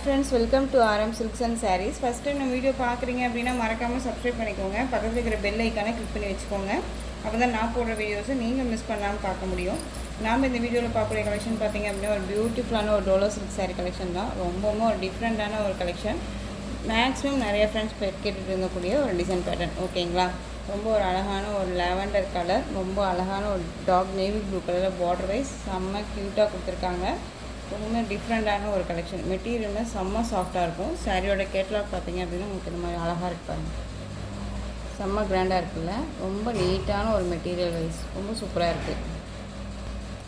Friends, welcome to RM Silks and Sarees. First time நம்ம video பார்க்குறீங்க அப்படின்னா மறக்காமல் சப்ஸ்கிரைப் பண்ணிக்கோங்க. பக்கத்தில் இருக்கிற பெல் ஐக்கானை கிளிக் பண்ணி வச்சுக்கோங்க. அப்போ தான் நான் போடுற வீடியோஸை நீங்கள் மிஸ் பண்ணாமல் பார்க்க முடியும். நாம் இந்த வீடியோவில் பார்க்கக்கூடிய கலெக்ஷன் பார்த்திங்க அப்படின்னா ஒரு பியூட்டிஃபுல்லான ஒரு டோலோ சில்க் சாரீ கலெக்ஷன் தான். ரொம்பவும் ஒரு டிஃப்ரெண்ட்டான ஒரு கலெக்ஷன். மேக்ஸிமம் நிறைய ஃப்ரெண்ட்ஸ் கேட்டுட்டு இருக்கக்கூடிய ஒரு டிசைன் பேட்டர்ன். ஓகேங்களா? ரொம்ப ஒரு அழகான ஒரு லாவெண்டர் கலர், ரொம்ப அழகான ஒரு டார்க் நேவி ப்ளூ கலரில் பார்டர் வைஸ் செம்ம க்யூட்டாக கொடுத்துருக்காங்க. ரொம்ப டிஃப்ரெண்ட்டான ஒரு கலெக்ஷன். மெட்டீரியலுமே செம்ம சாஃப்டாக இருக்கும். சாரியோட கேட்லாக் பார்த்திங்க அப்படின்னா உங்களுக்கு இந்த மாதிரி அழகாக இருப்பாங்க. செம்ம கிராண்டாக இருக்குல்ல, ரொம்ப நீட்டான ஒரு மெட்டீரியல் வைஸ் ரொம்ப சூப்பராக இருக்குது.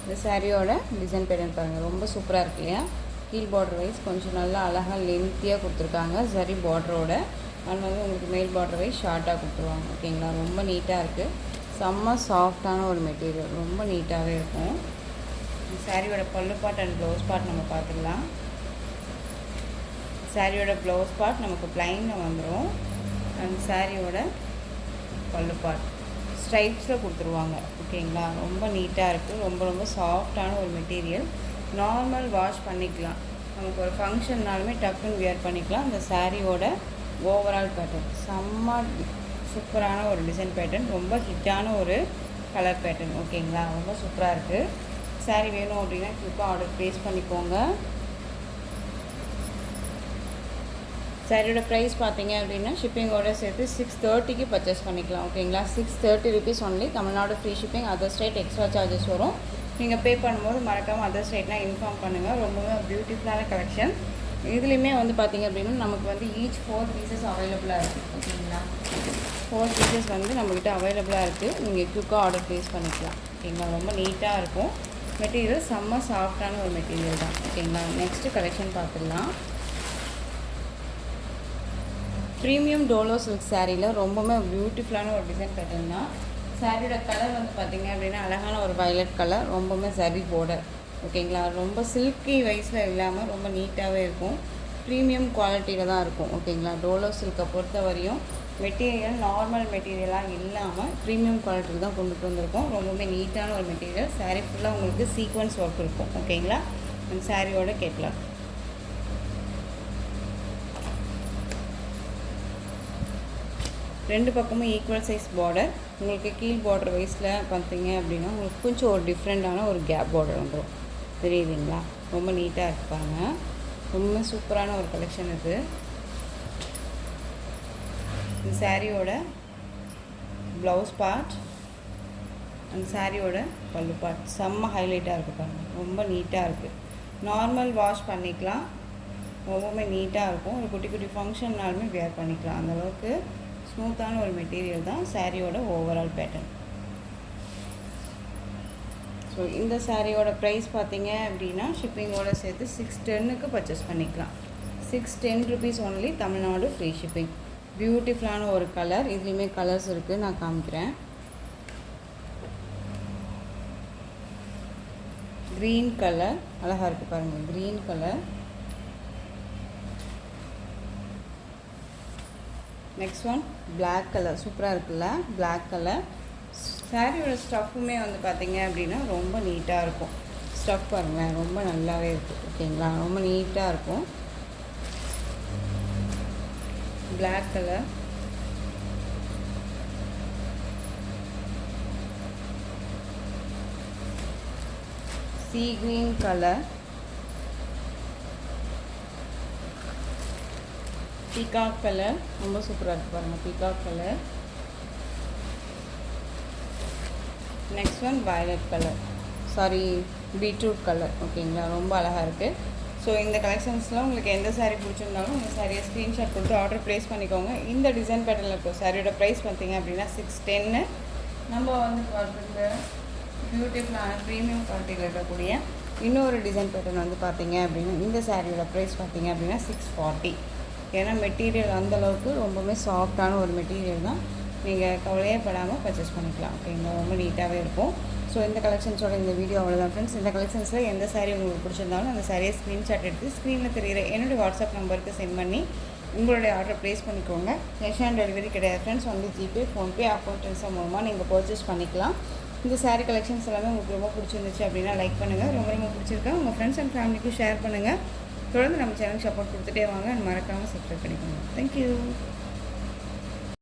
இந்த சாரியோட டிசைன் பேட்டர்ன் பாருங்கள், ரொம்ப சூப்பராக இருக்கு இல்லையா? கீழ் பார்டர் வைஸ் கொஞ்சம் நல்லா அழகாக லென்த்தியாக கொடுத்துருக்காங்க சரி பார்டரோட. அண்ட் உங்களுக்கு மேல் பார்டர் வைஸ் ஷார்ட்டாக கொடுத்துருவாங்க. ஓகேங்களா? ரொம்ப நீட்டாக இருக்குது. செம்ம சாஃப்டான ஒரு மெட்டீரியல், ரொம்ப நீட்டாகவே இருக்கும். சாரியோட பல்லு பார்ட் அண்ட் ப்ளவுஸ் பார்ட் நம்ம பார்த்துக்கலாம். சாரியோட ப்ளவுஸ் பார்ட் நமக்கு ப்ளைனில் வந்துடும். அண்ட் சாரியோட பல்லு பார்ட் ஸ்ட்ரைப்ஸில் கொடுத்துருவாங்க. ஓகேங்களா? ரொம்ப நீட்டாக இருக்குது. ரொம்ப ரொம்ப சாஃப்டான ஒரு மெட்டீரியல். நார்மல் வாஷ் பண்ணிக்கலாம். நமக்கு ஒரு ஃபங்க்ஷன்னாலுமே டக்குன்னு வியர் பண்ணிக்கலாம். இந்த சாரியோட ஓவரால் பேட்டர்ன் செம்ம சூப்பரான ஒரு டிசைன் பேட்டர்ன். ரொம்ப ஹிட்டான ஒரு கலர் பேட்டர்ன். ஓகேங்களா? ரொம்ப சூப்பராக இருக்குது. சாரீ வேணும் அப்படின்னா குயிக்காக ஆர்டர் ப்ளேஸ் பண்ணிக்கோங்க. சாரியோட ப்ரைஸ் பார்த்தீங்க அப்படின்னா ஷிப்பிங்கோட சேர்த்து 630க்கு பர்ச்சேஸ் பண்ணிக்கலாம். ஓகேங்களா? 630 rupees only. Tamil Nadu free shipping. Other state extra charges வரும். நீங்கள் பே பண்ணும்போது மறக்காமல் அதர் ஸ்டேட்லாம் இன்ஃபார்ம் பண்ணுங்கள். ரொம்பவே பியூட்டிஃபுல்லான கலெக்ஷன். இதுலேயுமே பார்த்தீங்க அப்படின்னா நமக்கு ஈச் 4 பீசஸ் அவைலபிளாக இருக்குது. ஓகேங்களா? 4 பீசஸ் நம்மக்கிட்ட அவைலபிளாக இருக்குது. நீங்கள் குயிக்காக ஆர்டர் ப்ளேஸ் பண்ணிக்கலாம். ஓகேங்களா? ரொம்ப நீட்டாக இருக்கும். மெட்டீரியல் செம்ம சாஃப்டான ஒரு மெட்டீரியல் தான். ஓகேங்களா? நெக்ஸ்ட்டு கலெக்ஷன் பார்த்துடலாம். ப்ரீமியம் டோலோ சில்க் சாரியில் ரொம்பவுமே பியூட்டிஃபுல்லான ஒரு டிசைன் பேட்டர்ன் தான். சாரியோட கலர் பார்த்திங்க அப்படின்னா அழகான ஒரு வயலட் கலர், ரொம்பவுமே சரி பார்டர். ஓகேங்களா? ரொம்ப சில்கி வைஸில் இல்லாமல் ரொம்ப நீட்டாகவே இருக்கும். ப்ரீமியம் குவாலிட்டியில் தான் இருக்கும். ஓகேங்களா? டோலோ சில்கை பொறுத்த வரையும் மெட்டீரியல் நார்மல் மெட்டீரியலாக இல்லாமல் ப்ரீமியம் குவாலிட்டியில் தான் கொண்டுட்டு வந்திருக்கோம். ரொம்பவே நீட்டான ஒரு மெட்டீரியல். சாரீ ஃபுல்லாக உங்களுக்கு சீக்வன்ஸ் ஒர்க் இருக்கும். ஓகேங்களா? அந்த சாரியோட கேட்லாக் ரெண்டு பக்கமும் ஈக்குவல் சைஸ் பார்டர். உங்களுக்கு கீழ் பார்டர் வைஸில் பார்த்தீங்க அப்படின்னா உங்களுக்கு கொஞ்சம் ஒரு டிஃப்ரெண்ட்டான ஒரு கேப் பார்டர் வந்துடும். தெரியுதுங்களா? ரொம்ப நீட்டாக இருப்பாங்க. ரொம்ப சூப்பரான ஒரு கலெக்ஷன் இது. இந்த சாரியோட ப்ளவுஸ் பார்ட் அந்த சாரியோட பல்லு பார்ட் செம்ம ஹைலைட்டாக இருக்குது பாருங்கள். ரொம்ப நீட்டாக இருக்குது. நார்மல் வாஷ் பண்ணிக்கலாம். ரொம்பவுமே நீட்டாக இருக்கும். ஒரு குட்டி குட்டி ஃபங்க்ஷன்னாலுமே வேர் பண்ணிக்கலாம். அந்தளவுக்கு ஸ்மூத்தான ஒரு மெட்டீரியல் தான் சாரியோட ஓவரால் பேட்டர்ன். ஸோ இந்த சாரியோட ப்ரைஸ் பார்த்தீங்க அப்படின்னா ஷிப்பிங்கோடு சேர்த்து 610க்கு பர்ச்சேஸ் பண்ணிக்கலாம். 610 rupees only. Tamil Nadu free shipping. பியூட்டிஃபுல்லான ஒரு கலர். இதுலேயுமே கலர்ஸ் இருக்குது, நான் காமிக்கிறேன். க்ரீன் கலர் அழகாக இருக்குது பாருங்கள். Green colour. Next one black colour. சூப்பராக இருக்குல்ல? Black colour. சாரியோட ஸ்டஃப்புமே பார்த்தீங்க அப்படின்னா ரொம்ப நீட்டாக இருக்கும். ஸ்டஃப் பாருங்களேன், ரொம்ப நல்லாவே இருக்குது. ஓகேங்களா? ரொம்ப நீட்டாக இருக்கும். Black colour. See green colour. Peacock colour. ரொம்ப சூப்பராக இருக்குது பாருங்கள். Peacock colour. Next one violet colour, sorry beetroot colour. ஓகேங்களா? ரொம்ப அழகாக இருக்குது. ஸோ இந்த கலெக்ஷன்ஸ்லாம் உங்களுக்கு எந்த சாரீ பிடிச்சிருந்தாலும் இந்த சாரியை ஸ்க்ரீன்ஷாட் கொடுத்து ஆர்டர் ப்ளேஸ் பண்ணிக்கோங்க. இந்த டிசைன் பேட்டர்னில் இருக்கும். சாரியோட ப்ரைஸ் பார்த்திங்க அப்படின்னா 610. நம்ம பார்த்துருக்க பியூட்டிஃபுல்லான ப்ரீமியம் குவாலிட்டியில் இருக்கக்கூடிய இன்னொரு டிசைன் பேட்டர்ன் பார்த்திங்க அப்படின்னா இந்த சாரியோட ப்ரைஸ் பார்த்திங்க அப்படின்னா 640. ஏன்னா மெட்டீரியல் அந்தளவுக்கு ரொம்பவே சாஃப்டான ஒரு மெட்டீரியல் தான். நீங்கள் கவலையே படாமல் பர்ச்சேஸ் பண்ணிக்கலாம். ஓகேங்களா? ரொம்ப நீட்டாகவே இருக்கும். ஸோ இந்த கலெக்ஷன்ஸோட இந்த வீடியோ அவ்வளோதான் ஃப்ரெண்ட்ஸ். இந்த கலெக்ஷன்ஸில் எந்த சாரீ உங்களுக்கு பிடிச்சிருந்தாலும் அந்த சாரியை ஸ்க்ரீன்ஷாட் எடுத்து ஸ்க்ரீனில் தெரிகிற என்னுடைய வாட்ஸ்அப் நம்பருக்கு சென்ட் பண்ணி உங்களுடைய ஆர்டர் ப்ளேஸ் பண்ணிக்கோங்க. கேஷ் ஆன் டெலிவரி கிடையாது friends. GPay, PhonePe, account transfer மூலமாக நீங்கள் பர்ச்சேஸ் பண்ணிக்கலாம். இந்த சாரீ கலெக்ஷன்ஸ் எல்லாமே உங்களுக்கு ரொம்ப பிடிச்சிருந்துச்சு அப்படின்னா லைக் பண்ணுங்கள். ரொம்ப ரொம்ப பிடிச்சிருக்கா உங்கள் ஃப்ரெண்ட்ஸ் அண்ட் ஃபேமிலிக்கு ஷேர் பண்ணுங்கள். தொடர்ந்து நம்ம சேனலுக்கு சப்போர்ட் கொடுத்துட்டே வாங்க. மறக்காமல் சப்ஸ்கிரைப் பண்ணிக்கோங்க. தேங்க்யூ.